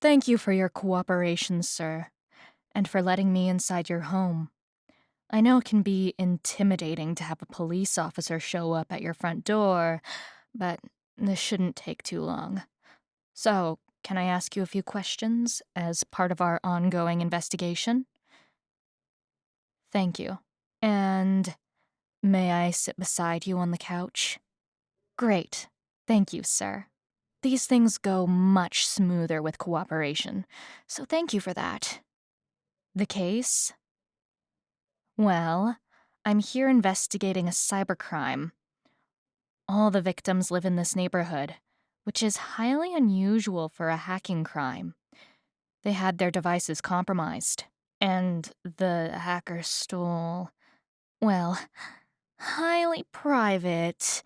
Thank you for your cooperation, sir, and for letting me inside your home. I know it can be intimidating to have a police officer show up at your front door, but this shouldn't take too long. So, can I ask you a few questions as part of our ongoing investigation? Thank you. And may I sit beside you on the couch? Great. Thank you, sir. These things go much smoother with cooperation, so thank you for that. The case? Well, I'm here investigating a cybercrime. All the victims live in this neighborhood, which is highly unusual for a hacking crime. They had their devices compromised, and the hacker stole, well, highly private,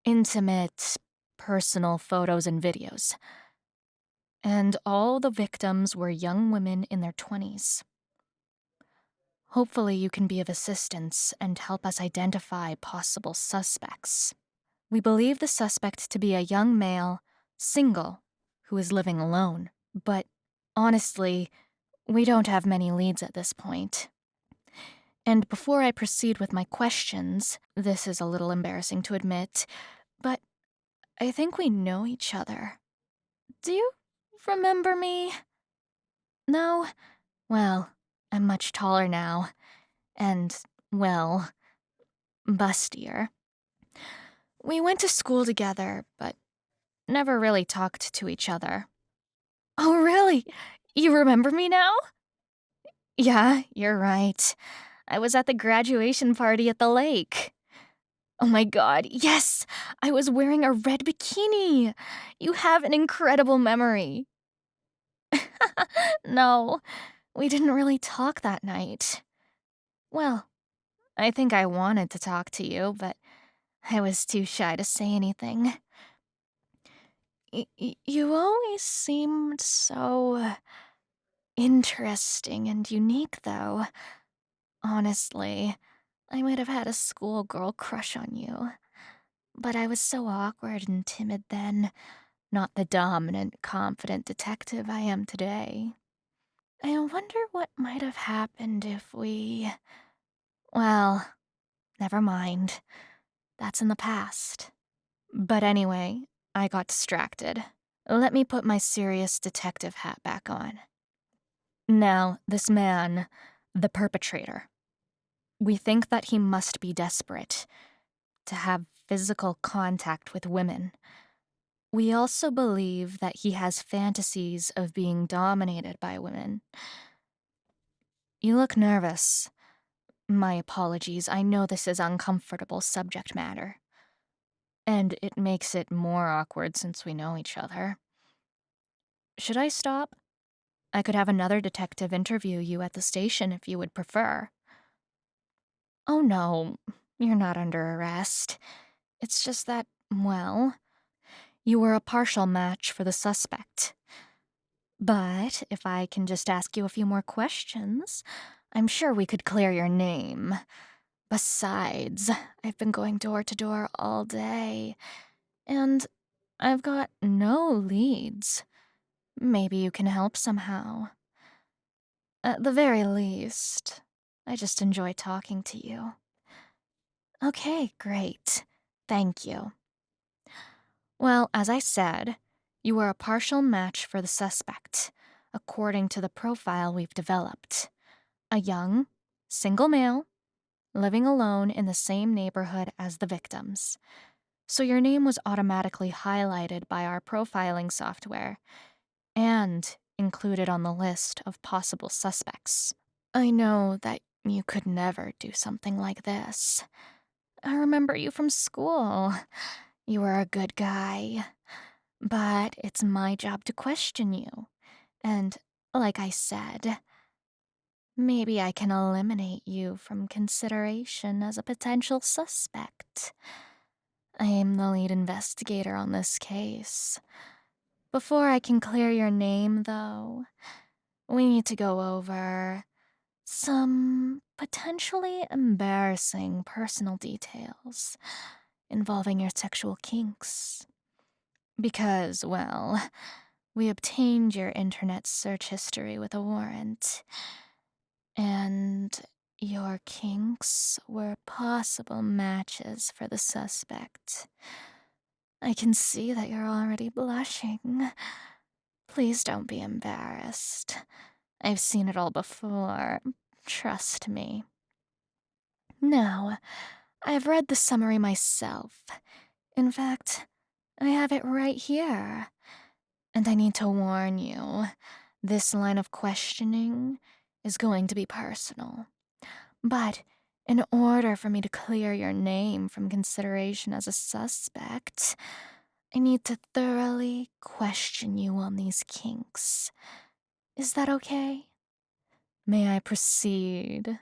intimate, personal photos and videos. And all the victims were young women in their 20s. Hopefully you can be of assistance and help us identify possible suspects. We believe the suspect to be a young male, single, who is living alone. But honestly, we don't have many leads at this point. And before I proceed with my questions, this is a little embarrassing to admit, but I think we know each other. Do you remember me? No? Well, I'm much taller now. And, well, bustier. We went to school together, but never really talked to each other. Oh, really? You remember me now? Yeah, you're right. I was at the graduation party at the lake. Oh my god, yes! I was wearing a red bikini! You have an incredible memory. No, we didn't really talk that night. Well, I think I wanted to talk to you, but I was too shy to say anything. You always seemed so interesting and unique, though. Honestly, I might have had a schoolgirl crush on you. But I was so awkward and timid then, not the dominant, confident detective I am today. I wonder what might have happened if we... Well, never mind. That's in the past. But anyway, I got distracted. Let me put my serious detective hat back on. Now, this man, the perpetrator. We think that he must be desperate to have physical contact with women. We also believe that he has fantasies of being dominated by women. You look nervous. My apologies, I know this is uncomfortable subject matter. And it makes it more awkward since we know each other. Should I stop? I could have another detective interview you at the station if you would prefer. Oh no, you're not under arrest. It's just that, well, you were a partial match for the suspect. But if I can just ask you a few more questions, I'm sure we could clear your name. Besides, I've been going door to door all day, and I've got no leads. Maybe you can help somehow. At the very least, I just enjoy talking to you. Okay, great. Thank you. Well, as I said, you were a partial match for the suspect, according to the profile we've developed. A young, single male, living alone in the same neighborhood as the victims. So your name was automatically highlighted by our profiling software and included on the list of possible suspects. I know that you could never do something like this. I remember you from school. You were a good guy. But it's my job to question you. And, like I said, maybe I can eliminate you from consideration as a potential suspect. I am the lead investigator on this case. Before I can clear your name, though, we need to go over some potentially embarrassing personal details involving your sexual kinks. Because, well, We obtained your internet search history with a warrant, and your kinks were possible matches for the suspect. I can see that you're already blushing. Please don't be embarrassed. I've seen it all before. Trust me. Now, I've read the summary myself. In fact, I have it right here. And I need to warn you, this line of questioning is going to be personal. But in order for me to clear your name from consideration as a suspect, I need to thoroughly question you on these kinks. Is that okay? May I proceed?